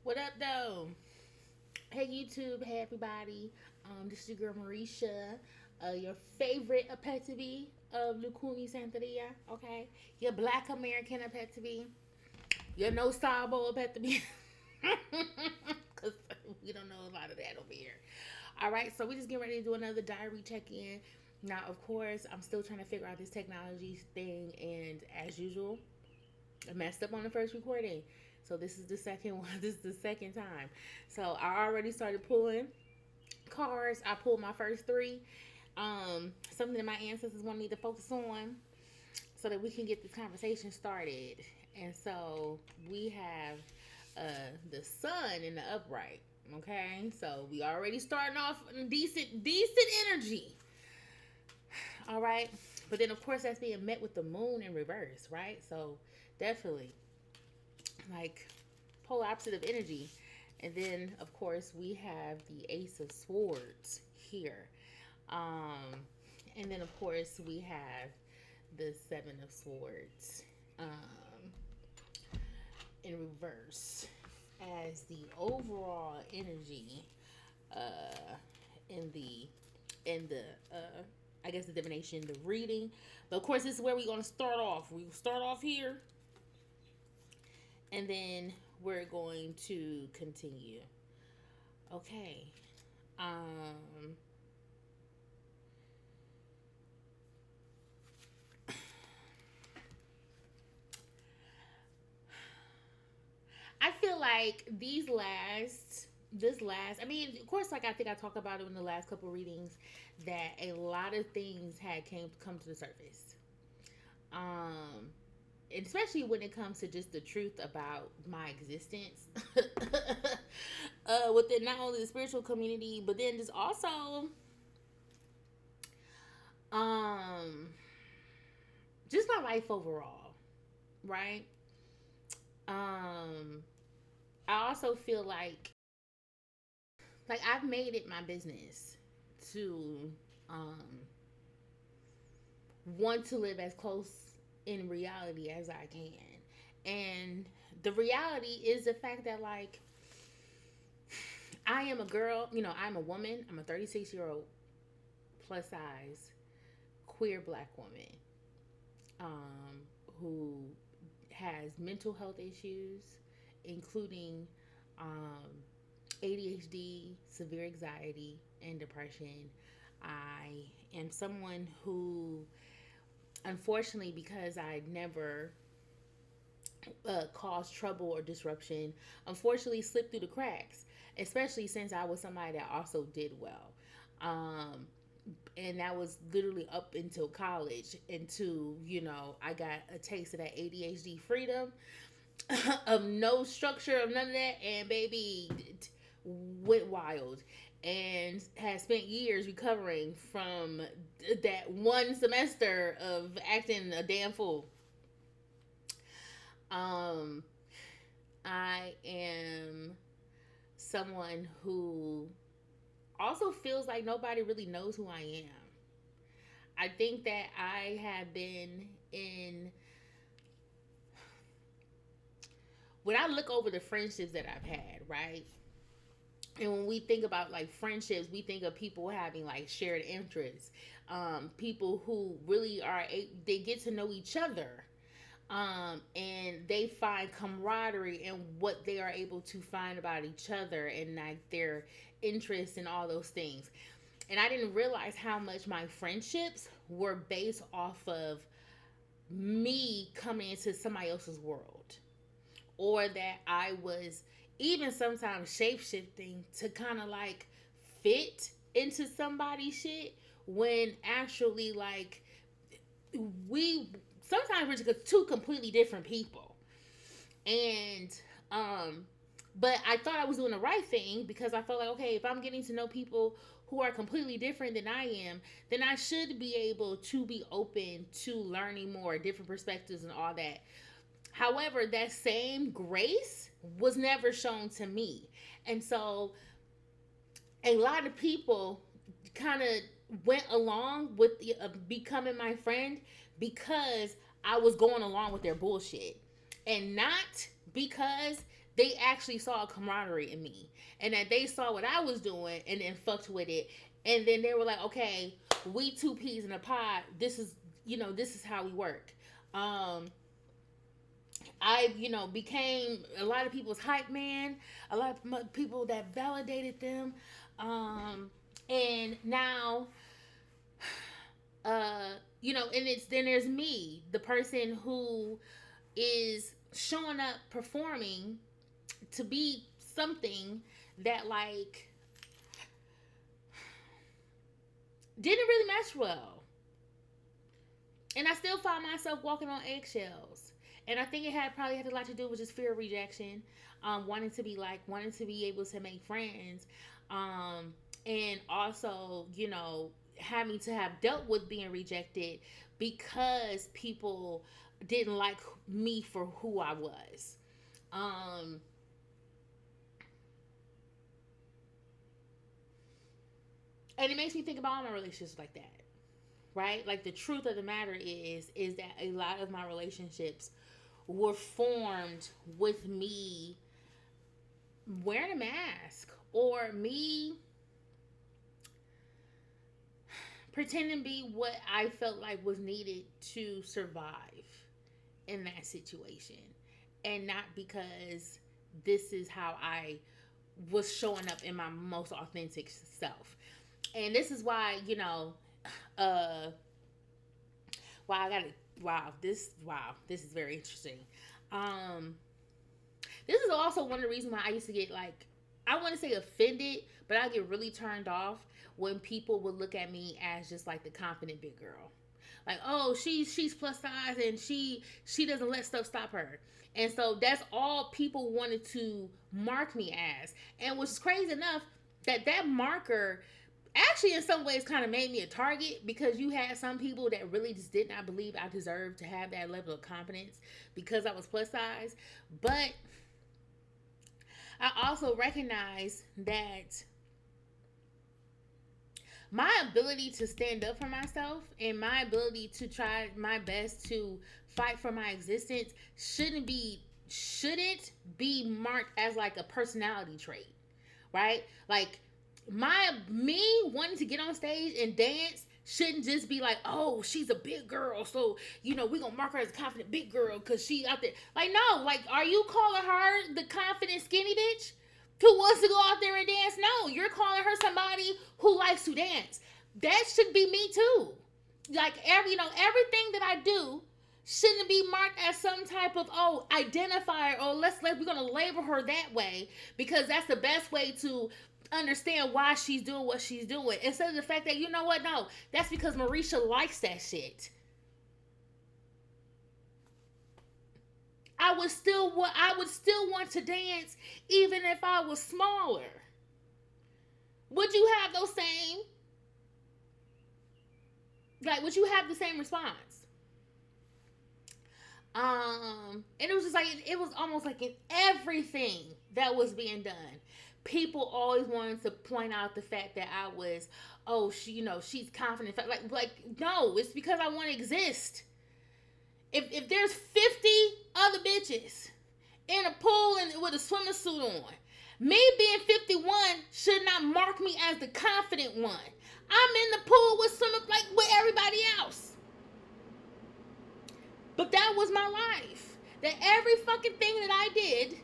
What up, though? Hey, YouTube. Hey, everybody. This is your girl, Marisha. Your favorite epitome of Lukumi Santeria, okay? Your black American epitome. Your no sabo epitome. Because we don't know a lot of that over here. All right, so we just getting ready to do another diary check-in. Now, of course, I'm still trying to figure out this technology thing, and as usual, I messed up on the first recording. So this is the second one. This is the second time. So I already started pulling cards. I pulled my first three. Something that my ancestors want me to focus on so that we can get this conversation started. And so we have the sun in the upright. Okay, so we already starting off in decent energy. All right, but then of course that's being met with the moon in reverse, right? So definitely like polar opposite of energy. And then, of course, we have the Ace of Swords here. Um, and then, of course, we have the Seven of Swords in reverse as the overall energy in the I guess the divination, the reading. But of course, this is where we're going to start off. We start off here, and then we're going to continue. Okay. Um I feel like I mean, of course, like I think I talked about it in the last couple of readings, that a lot of things had come to the surface. Um and especially when it comes to just the truth about my existence within not only the spiritual community, but then just also um just my life overall, right? Um I also feel like I've made it my business to um want to live as close in reality as I can. And the reality is the fact that like I am a girl, I'm a woman. I'm a 36-year-old plus size queer black woman um who has mental health issues, including um, ADHD, severe anxiety, and depression. I am someone who, unfortunately, because I never caused trouble or disruption, unfortunately slipped through the cracks, especially since I was somebody that also did well. Um, and that was literally up until college, until I got a taste of that ADHD freedom of no structure of none of that, and baby went wild and has spent years recovering from that one semester of acting a damn fool. um I am someone who also feels like nobody really knows who I am. I think that I have been in when I look over the friendships that I've had, right? And when we think about like friendships, we think of people having like shared interests, people who really they get to know each other, and they find camaraderie in what they are able to find about each other and like their interests and all those things. And I didn't realize how much my friendships were based off of me coming into somebody else's world, or that I was even sometimes shape shifting to kind of like fit into somebody's shit, when actually like we sometimes we're two completely different people. And um but I thought I was doing the right thing, because I felt like, okay, if I'm getting to know people who are completely different than I am, then I should be able to be open to learning more different perspectives and all that. However, that same grace was never shown to me. And so a lot of people kind of went along with becoming my friend because I was going along with their bullshit, and not because they actually saw a camaraderie in me, and that they saw what I was doing and then fucked with it, and then they were like, okay, we two peas in a pod. This is, this is how we work. Um, I, became a lot of people's hype man, a lot of people that validated them. Um, and now, and it's then there's me, the person who is showing up performing to be something that like didn't really mesh well. And I still find myself walking on eggshells. And I think it had probably had a lot to do with just fear of rejection, wanting to be able to make friends, and also, having to have dealt with being rejected because people didn't like me for who I was. Um, and it makes me think about all my relationships like that, right? Like the truth of the matter is that a lot of my relationships were formed with me wearing a mask or me pretending to be what I felt like was needed to survive in that situation, and not because this is how I was showing up in my most authentic self. And this is why, uh wow, I got to this is very interesting. Um this is also one of the reasons why I used to get like, I want to say offended, but I get really turned off when people would look at me as just like the confident big girl. Like, oh, she's plus size and she doesn't let stuff stop her. And so that's all people wanted to mark me as. And which is crazy enough that marker actually in some ways kind of made me a target, because you had some people that really just did not believe I deserved to have that level of confidence because I was plus size. But I also recognize that my ability to stand up for myself and my ability to try my best to fight for my existence shouldn't be marked as like a personality trait, right? Like me wanting to get on stage and dance shouldn't just be like, oh, she's a big girl, so we gonna mark her as a confident big girl because she out there. Like, no, like, are you calling her the confident skinny bitch who wants to go out there and dance? No, you're calling her somebody who likes to dance. That should be me too. Like, everything that I do shouldn't be marked as some type of, oh, identifier, or we're gonna label her that way because that's the best way to understand why she's doing what she's doing, instead of the fact that, no, that's because Marisha likes that shit. I would still want to dance even if I was smaller. Would you have those same, like, would you have the same response? And it was just like, it was almost like in everything that was being done, people always wanted to point out the fact that I was, oh, she's confident. Like, no, it's because I want to exist. If there's 50 other bitches in a pool and with a swimming suit on, me being 51 should not mark me as the confident one. I'm in the pool with everybody else. But that was my life. That every fucking thing that I did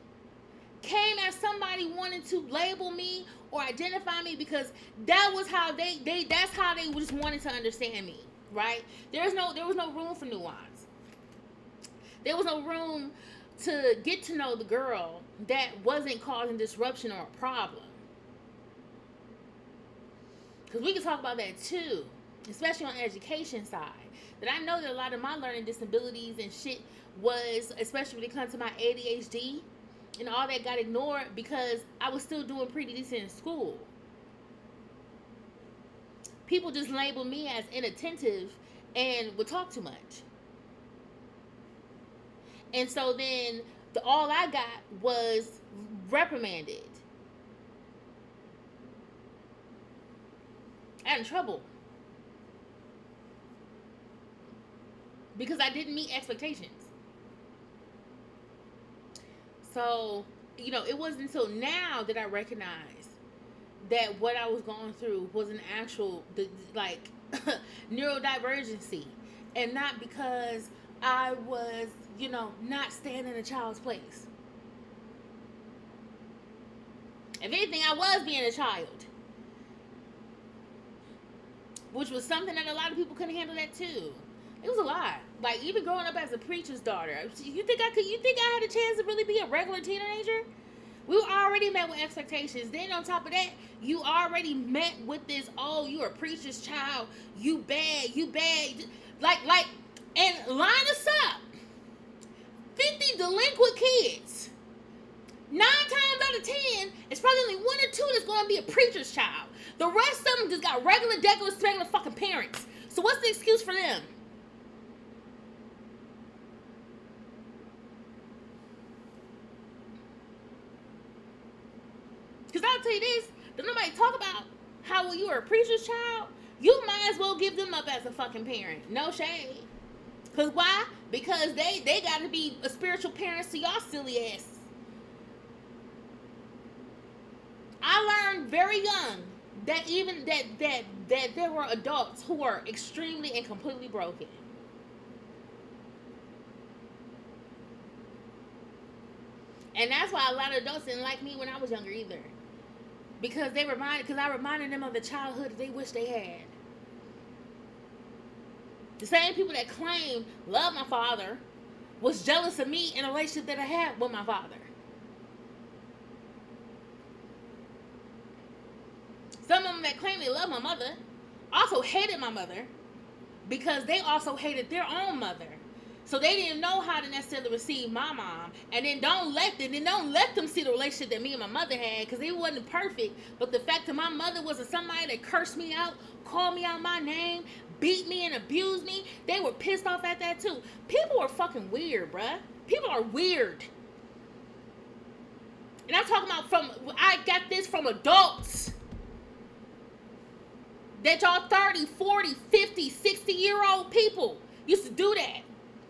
came as somebody wanting to label me or identify me, because that was how that's how they just wanted to understand me, right? There was no room for nuance. There was no room to get to know the girl that wasn't causing disruption or a problem. Because we can talk about that too, especially on the education side. That I know that a lot of my learning disabilities and shit was, especially when it comes to my ADHD and all that, got ignored because I was still doing pretty decent in school. People just labeled me as inattentive and would talk too much. And so then all I got was reprimanded. I got in trouble because I didn't meet expectations. So it wasn't until now that I recognized that what I was going through was an actual, like, neurodivergency, and not because I was, not standing in a child's place. If anything, I was being a child, which was something that a lot of people couldn't handle that too. It was a lot. Like, even growing up as a preacher's daughter, you think I had a chance to really be a regular teenager? We already met with expectations. Then on top of that, you already met with this, oh, you're a preacher's child, you bad. Like, and line us up. 50 delinquent kids. 9 times out of 10, it's probably only 1 or 2 that's going to be a preacher's child. The rest of them just got regular fucking parents. So what's the excuse for them? Because I'll tell you this, don't nobody talk about how when you are a preacher's child, you might as well give them up as a fucking parent. No shade. Because why? Because they got to be a spiritual parents to y'all silly ass. I learned very young that even that there were adults who were extremely and completely broken. And that's why a lot of adults didn't like me when I was younger either. Because I reminded them of the childhood that they wish they had. The same people that claim love my father was jealous of me in a relationship that I had with my father. Some of them that claim they love my mother also hated my mother because they also hated their own mother. So they didn't know how to necessarily receive my mom. And then don't let them see the relationship that me and my mother had, because it wasn't perfect. But the fact that my mother wasn't somebody that cursed me out, called me out my name, beat me and abused me, they were pissed off at that too. People are fucking weird, bruh. People are weird. And I'm talking about I got this from adults. That y'all 30, 40, 50, 60-year-old people used to do that.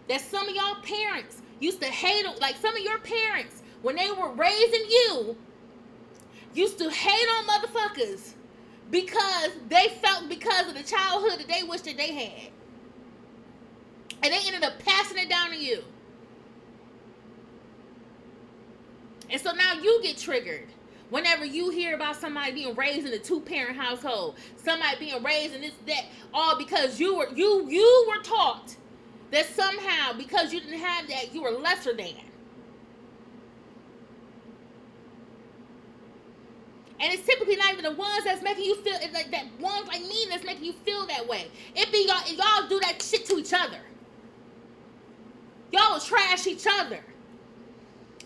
That some of y'all parents used to hate them. Like, some of your parents, when they were raising you, used to hate on motherfuckers because they felt because of the childhood that they wished that they had. And they ended up passing it down to you. And so now you get triggered whenever you hear about somebody being raised in a 2-parent household, somebody being raised in this, that, all because you were taught that somehow, because you didn't have that, you were lesser than. And it's typically not even the ones that's making you feel, it's like that ones like me that's making you feel that way. It be y'all do that shit to each other. Y'all will trash each other.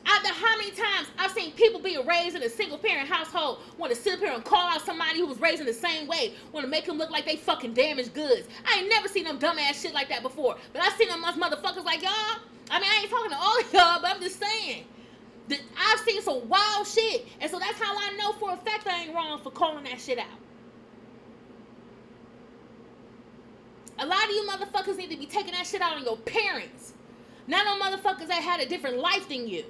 After how many times I've seen people being raised in a single-parent household want to sit up here and call out somebody who was raised in the same way, want to make them look like they fucking damaged goods. I ain't never seen them dumbass shit like that before. But I've seen them motherfuckers like y'all. I mean, I ain't talking to all of y'all, but I'm just saying. I've seen some wild shit. And so that's how I know for a fact I ain't wrong for calling that shit out. A lot of you motherfuckers need to be taking that shit out on your parents. Not on motherfuckers that had a different life than you.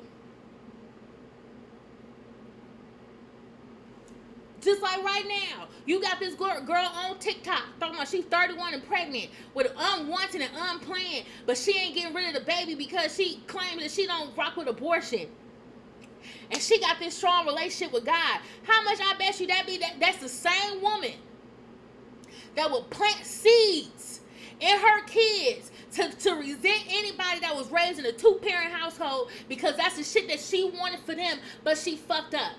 Just like right now, you got this girl on TikTok talking about she's 31 and pregnant with unwanted and unplanned, but she ain't getting rid of the baby because she claims that she don't rock with abortion. And she got this strong relationship with God. How much I bet you that's the same woman that will plant seeds in her kids to resent anybody that was raised in a 2-parent household because that's the shit that she wanted for them, but she fucked up.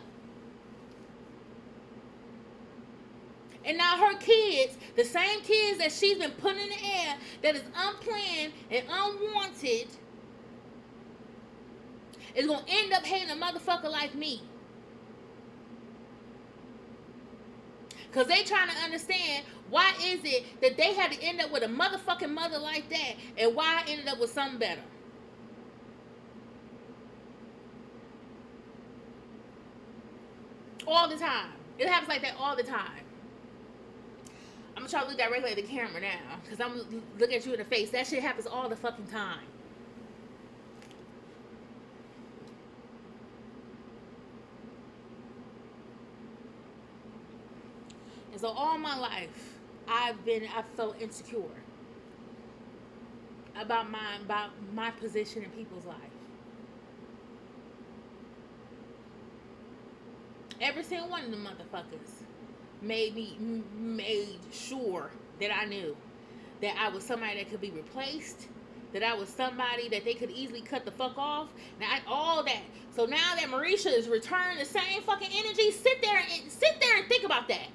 And now her kids, the same kids that she's been putting in the air, that is unplanned and unwanted, is going to end up hating a motherfucker like me. Because they trying to understand why is it that they had to end up with a motherfucking mother like that, and why I ended up with something better. All the time. It happens like that all the time. I'm going to try to look directly at the camera now, because I'm going to look at you in the face. That shit happens all the fucking time. And so all my life, I felt insecure about my position in people's life. Every single one of the motherfuckers made sure that I knew that I was somebody that could be replaced, that I was somebody that they could easily cut the fuck off. Now all that. So now that Marisha is returning the same fucking energy, sit there and think about that.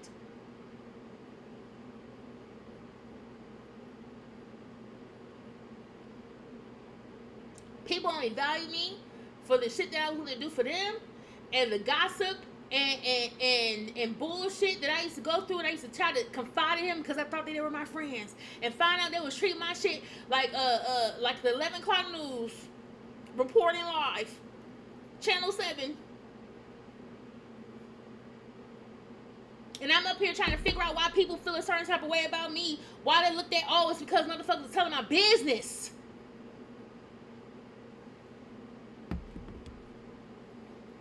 People only value me for the shit that I was going to do for them, and the gossip and bullshit that I used to go through, and I used to try to confide in him because I thought they were my friends, and find out they was treating my shit like the 11 o'clock news reporting live, Channel 7. And I'm up here trying to figure out why people feel a certain type of way about me. Why they looked at, oh, it's because motherfuckers are telling my business.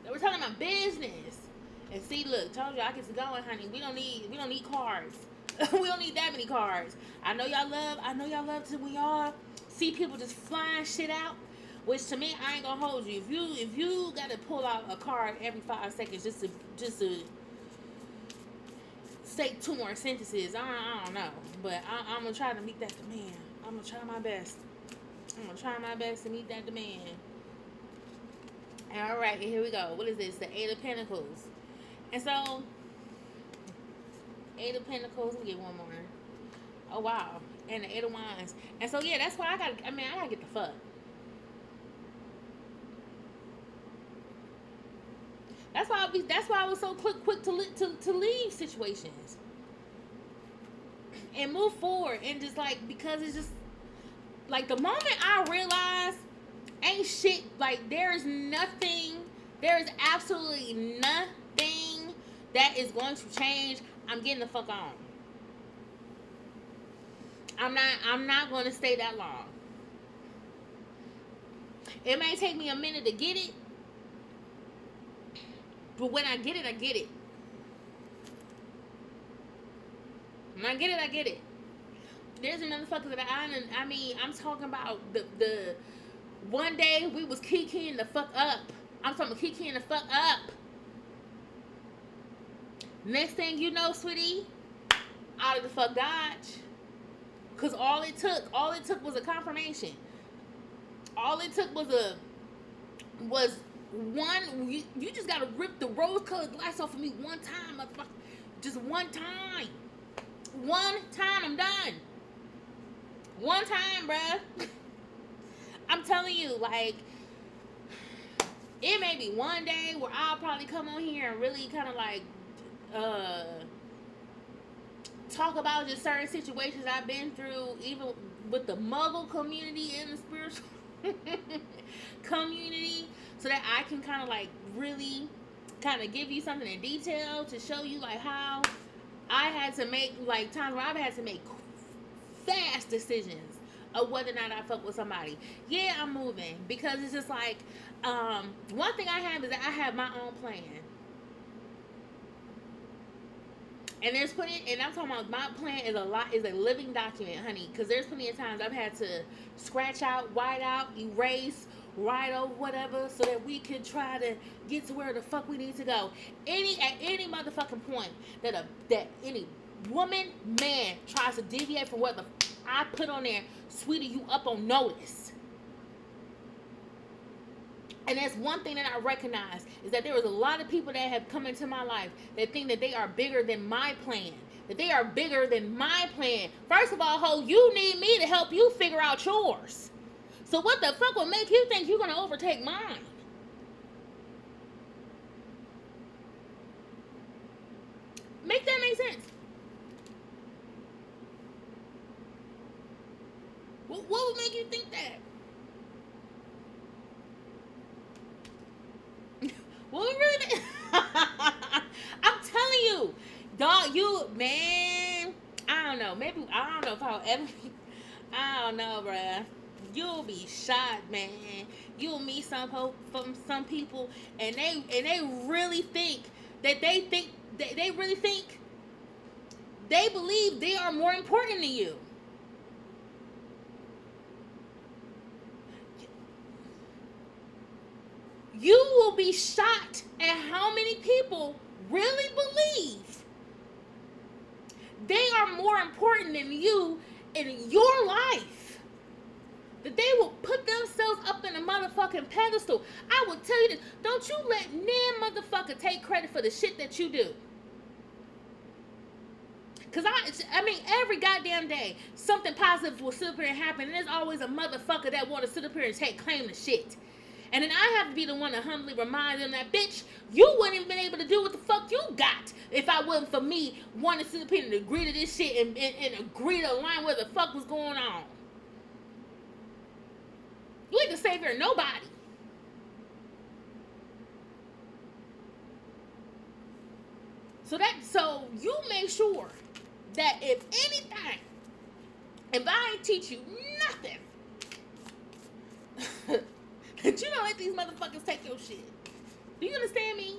They were telling my business. And see, look, told you I get to going, honey. We don't need cars. We don't need that many cars. I know y'all love to when y'all see people just flying shit out. Which to me, I ain't gonna hold you. If you gotta pull out a card every 5 seconds just to say 2 more sentences, I don't know. But I'm gonna try to meet that demand. I'm gonna try my best. I'm gonna try my best to meet that demand. All right, here we go. What is this? The Eight of Pentacles. And so, Eight of Pentacles. Let me get one more. Oh wow, and the Eight of Wands. And so yeah, that's why I gotta get the fuck. That's why I was so quick to leave situations and move forward, and just like, because it's just like the moment I realized ain't shit, like there is absolutely nothing that is going to change. I'm getting the fuck on. I'm not going to stay that long. It may take me a minute to get it, but when I get it, I get it. When I get it, I get it. There's a motherfucker that I'm talking about the one day we was kikiing the fuck up. I'm talking about kikiing the fuck up. Next thing you know, sweetie, out of the fuck dodge. Cause all it took was a confirmation. All it took was one. You just gotta rip the rose-colored glass off of me one time, motherfucker. Just one time. One time, I'm done. One time, bruh. I'm telling you, like, it may be one day where I'll probably come on here and really kind of like talk about just certain situations I've been through, even with the Muggle community and the spiritual community, so that I can kind of like really kind of give you something in detail to show you like how I had to make, like, times where I've had to make fast decisions of whether or not I fuck with somebody. Yeah, I'm moving because it's just like, one thing I have is that I have my own plan. And there's plenty, and I'm talking about my plan is a living document, honey. Because there's plenty of times I've had to scratch out, white out, erase, write over, whatever, so that we can try to get to where the fuck we need to go. At any motherfucking point that any woman, man tries to deviate from what I put on there, sweetie, you up on notice. And that's one thing that I recognize, is that there was a lot of people that have come into my life that think that they are bigger than my plan. That they are bigger than my plan. First of all, ho, you need me to help you figure out yours. So what the fuck will make you think you're going to overtake mine? Make that make sense? What would make you think that? What would really I'm telling you, dog, you, man, I don't know if I'll ever be, I don't know, bruh. You'll be shot, man. You'll meet some people, and they really think that they really think They believe they are more important than you. You will be shocked at how many people really believe they are more important than you in your life. That they will put themselves up in a motherfucking pedestal. I will tell you this. Don't you let no motherfucker take credit for the shit that you do. Because I mean, every goddamn day, something positive will sit up here and happen. And there's always a motherfucker that want to sit up here and take claim to shit. And then I have to be the one to humbly remind them that, bitch, you wouldn't even been able to do what the fuck you got if I wasn't for me wanting to sit up here and agree to this shit and agree to align where the fuck was going on. You ain't the savior of nobody. So you make sure that if anything, if I ain't teach you nothing, that you don't let these motherfuckers take your shit. Do you understand me?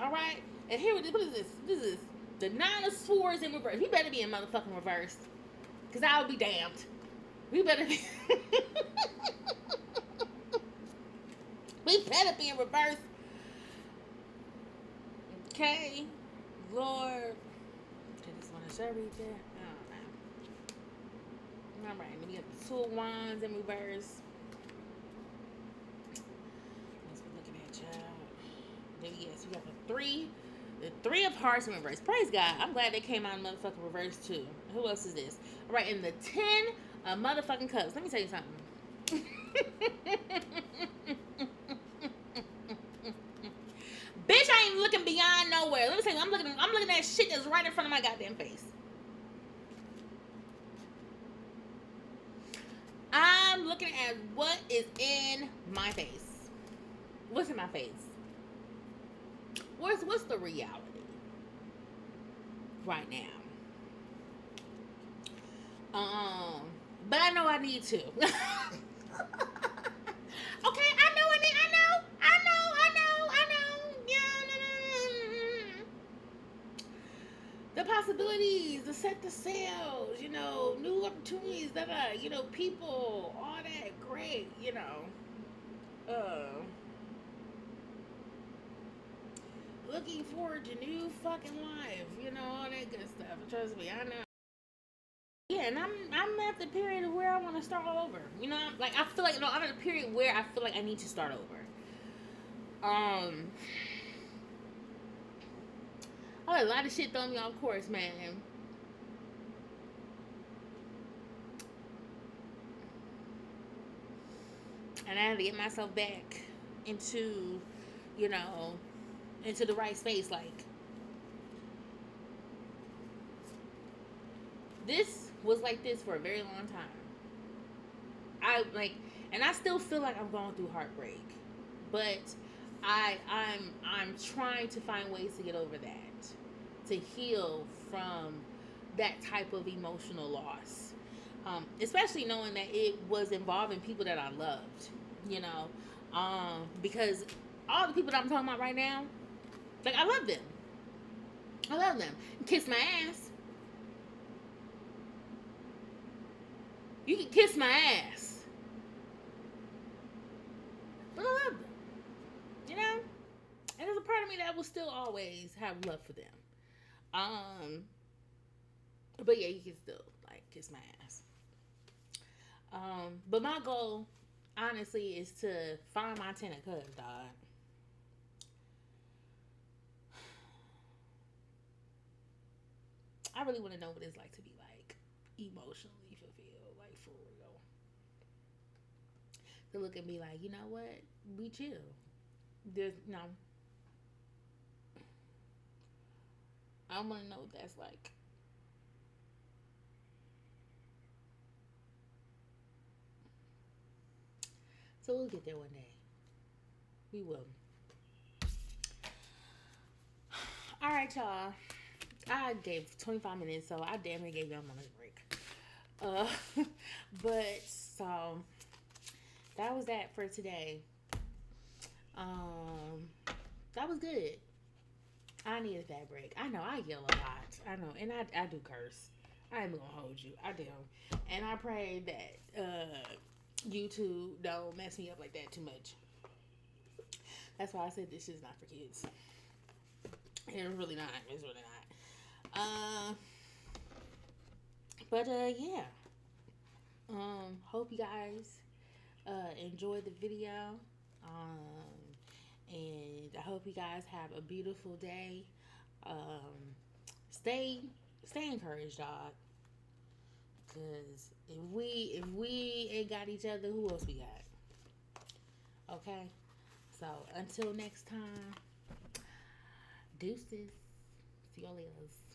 Alright? And here, what is this? This is the 9 of Swords in reverse. We better be in motherfucking reverse. Because I'll be damned. We better be... we better be in reverse. Okay. Lord. Okay, this one is everything. Oh, man. Alright, let me get the 2 of Wands in reverse. Let's be looking at y'all. There we go. So we got the 3 of Hearts in reverse. Praise God. I'm glad they came out in motherfucking reverse too. Who else is this? Alright, and the 10 of motherfucking Cups. Let me tell you something. Bitch, I ain't looking beyond nowhere. Let me tell you, I'm looking at shit that's right in front of my goddamn face. I'm looking at what is in my face. What's in my face? What's the reality right now? But I know I need to. Okay, I know. Yeah, no. The possibilities, the set the sails, new opportunities, people, all that, great, looking forward to new fucking life, all that good stuff. Trust me, I know. Yeah, and I'm at the period of where I want to start all over. I feel like I'm at a period where I feel like I need to start over. I had a lot of shit thrown me off course, man. And I had to get myself back into, into the right space. Like, this was like this for a very long time. And I still feel like I'm going through heartbreak, but I'm trying to find ways to get over that, to heal from that type of emotional loss, especially knowing that it was involving people that I loved, because all the people that I'm talking about right now, like, I love them. Kiss my ass. You can kiss my ass, but I love them. And there's a part of me that will still always have love for them. But yeah, you can still kiss my ass. But my goal, honestly, is to find my 10 of Cups, dog. I really want to know what it's like to be emotionally fulfilled, for real. To look and be like, you know what? We chill. There's no. I want to know what that's like. So we'll get there one day. We will. All right, y'all. I gave 25 minutes, so I damn near gave y'all my break. But so that was that for today. That was good. I needed that break. I know I yell a lot. I know, and I do curse. I ain't gonna hold you. I do, and I pray that YouTube don't mess me up like that too much. That's why I said this is not for kids. It's really not. It's really not. But yeah. Hope you guys enjoyed the video. And I hope you guys have a beautiful day. Um, stay stay encouraged, dog. Cause if we ain't got each other, who else we got? Okay. So until next time, deuces. See you later.